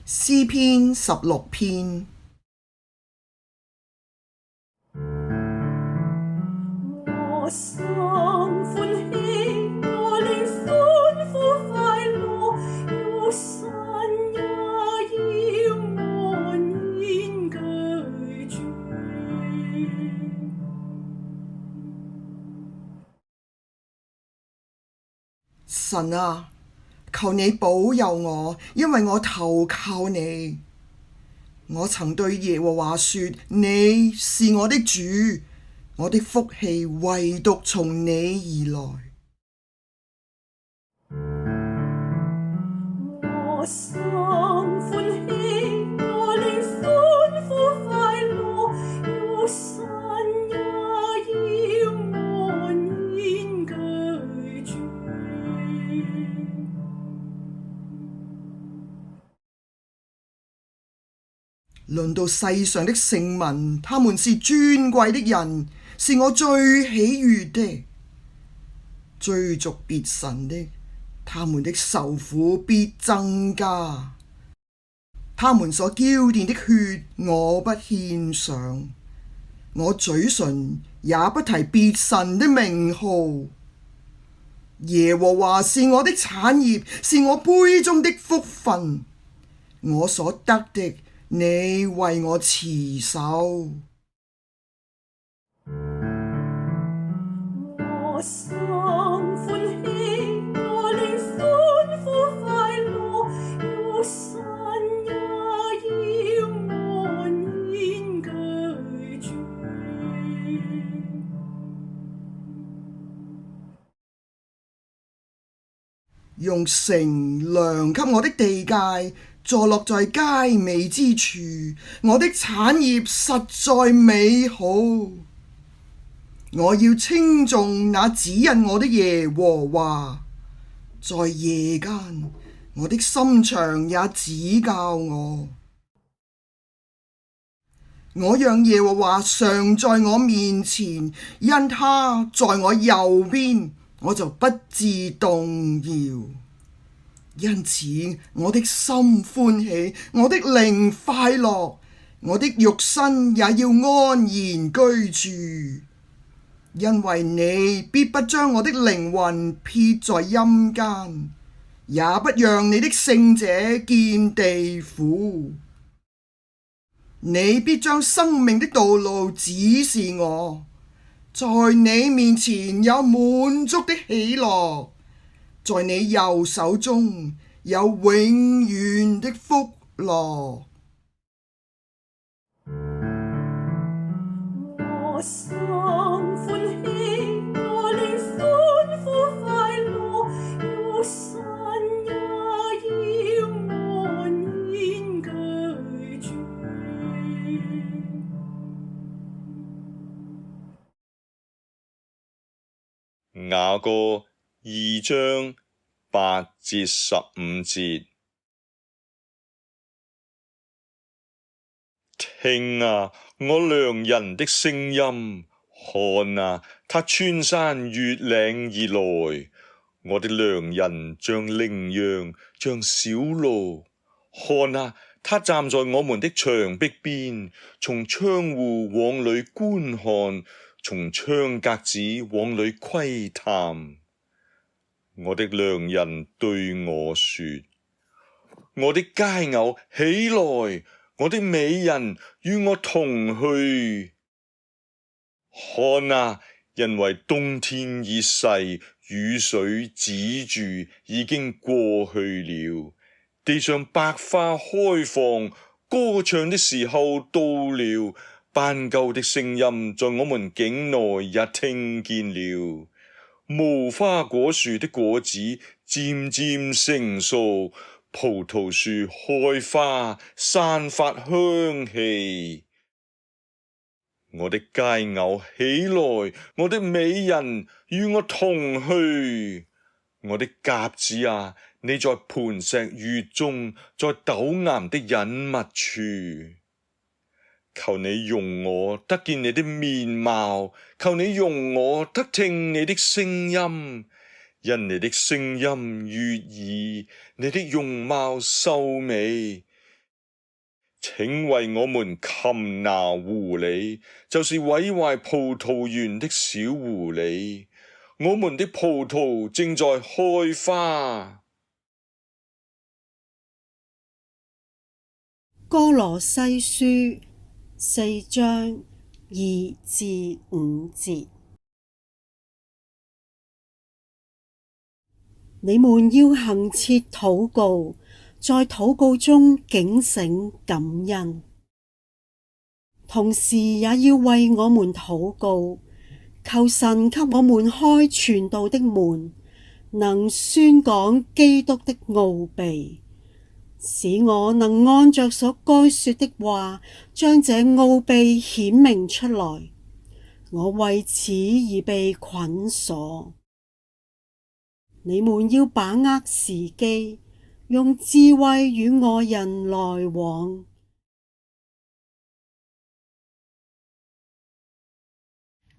詩篇16篇。我心歡喜，我靈歡呼快樂，有神也要安然居住。神啊，求你保佑我，因為我投靠你。我曾對耶和華說，你是我的主，我的福氣唯獨從你而來。我心歡喜，我靈歡呼快樂，有神也要安然居住。論到世上的聖民，他們是尊貴的人，是我最喜悅的。追逐別神的，他們的愁苦必增加。他們所澆奠的血，我不獻上，我嘴唇也不提別神的名號。耶和華是我的產業，是我杯中的福分，我所得的，你為我持守。我心歡喜，我靈歡呼快樂，有神也要安然居住。用繩量給我的地界，坐落在佳美之處，我的產業實在美好。我要稱頌那指引我的耶和華，在夜間，我的心腸也指教我。我讓耶和華常在我面前，因他在我右邊，我就不致動搖。因此我的心歡喜，我的靈快樂，我的肉身也要安然居住。因為你必不將我的靈魂撇在陰間，也不讓你的聖者見地府。你必將生命的道路指示我，在你面前有滿足的喜樂，在你右手中有永遠的福樂。我心歡喜，我靈歡呼快樂，有神也要安然居住。雅歌2章8至15節。聽啊，我良人的聲音，看啊，他穿山越嶺而來。我的良人像羚羊，像小驢。看啊，他站在我們的牆壁邊，從窗戶往裏觀看，從窗格子往裏窺探。我的良人對我說：我的佳偶起來，我的美人與我同去。看啊，因為冬天已逝，雨水止住，已經過去了。地上百花開放，歌唱的時候到了。斑鳩的聲音在我們境內也聽見了。無花果樹的果子漸漸成熟，葡萄樹開花，散發香氣。我的佳偶起來，我的美人與我同去。我的鴿子啊，你在磐石穴中，在陡岩的隱密處。求你容我得見你的面貌，求你容我得聽你的聲音。因你的聲音悅耳，你的容貌秀美。請為我們擒拿狐狸，就是毀壞葡萄園的小狐狸。我們的葡萄正在開花。歌羅西書4章2至5節。你們要恆切禱告，在禱告中警醒感恩，同時也要為我們禱告，求神給我們開傳道的門，能宣講基督的奧秘，使我能按着所該說的話，將這奧秘顯明出來。我為此而被捆鎖。你們要把握時機，用智慧與外人來往。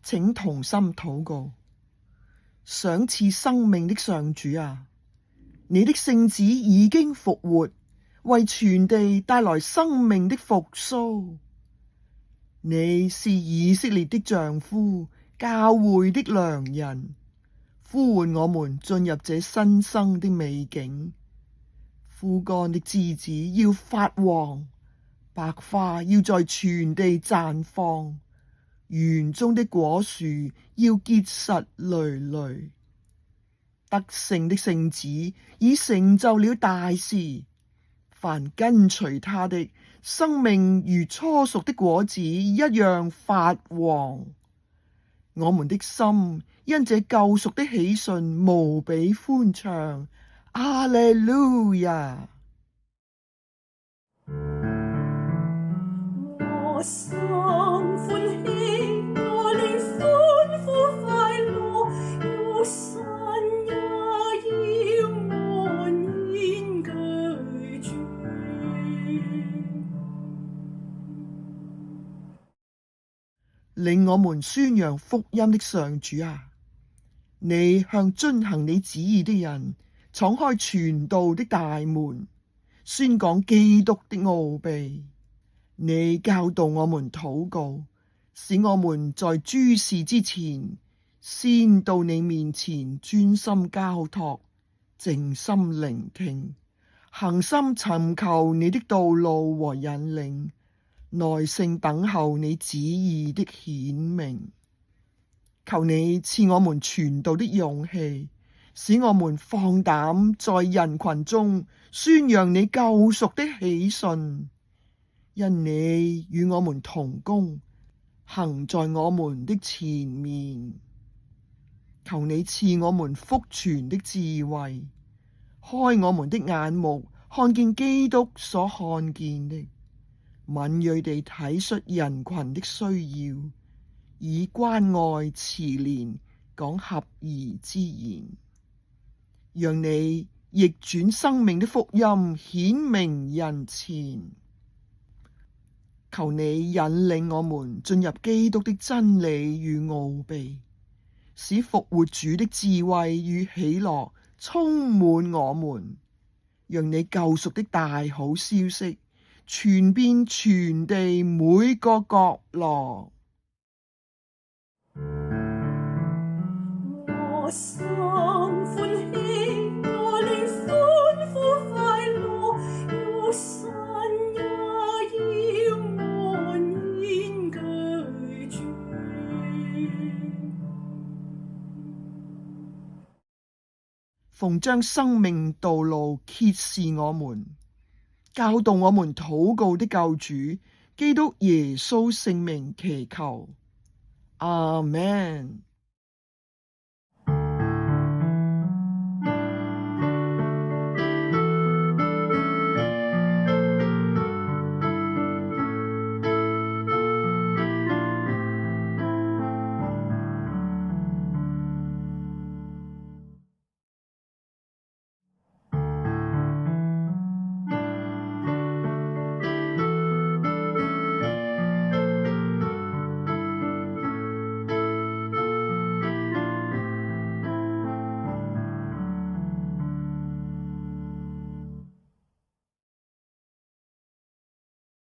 請同心禱告。賞賜生命的上主啊，你的聖子已經復活，為全地帶來生命的復甦。你是以色列的丈夫，教會的良人，呼喚我們進入這新生的美景。枯乾的枝子要發黃，白花要在全地綻放，園中的果樹要結實累累。得勝的聖子已成就了大事，凡跟隨他的，生命如初熟的果子一樣發黃。我們的心因這救贖的喜訊無比歡暢，阿肋路亞！我心歡喜，我靈歡呼快樂，有神也要安然居住。令我們宣揚福音的上主啊，你向遵行你旨意的人敞開傳道的大門，宣講基督的奧秘。你教導我們禱告，使我們在諸事之前，先到你面前專心交託，靜心聆聽，恆心尋求你的道路和引領，耐性等候你旨意的顯明。求你賜我們傳道的勇氣，使我們放膽在人群中宣揚你救贖的喜訊。因你與我們同工，行在我們的前面。求你賜我們福傳的智慧，開我們的眼目，看見基督所看見的，敏銳地體恤人群的需要，以關愛慈憐講合宜之言，讓你逆轉生命的福音顯明人前。求你引領我們進入基督的真理與奧秘，使復活主的智慧與喜樂充滿我們，讓你救贖的大好消息傳遍全地每個角落。我心歡喜，我靈歡呼快樂，有神也要安然居住。奉將生命道路揭示我們，教導我們禱告的救主基督耶穌聖名祈求，阿們。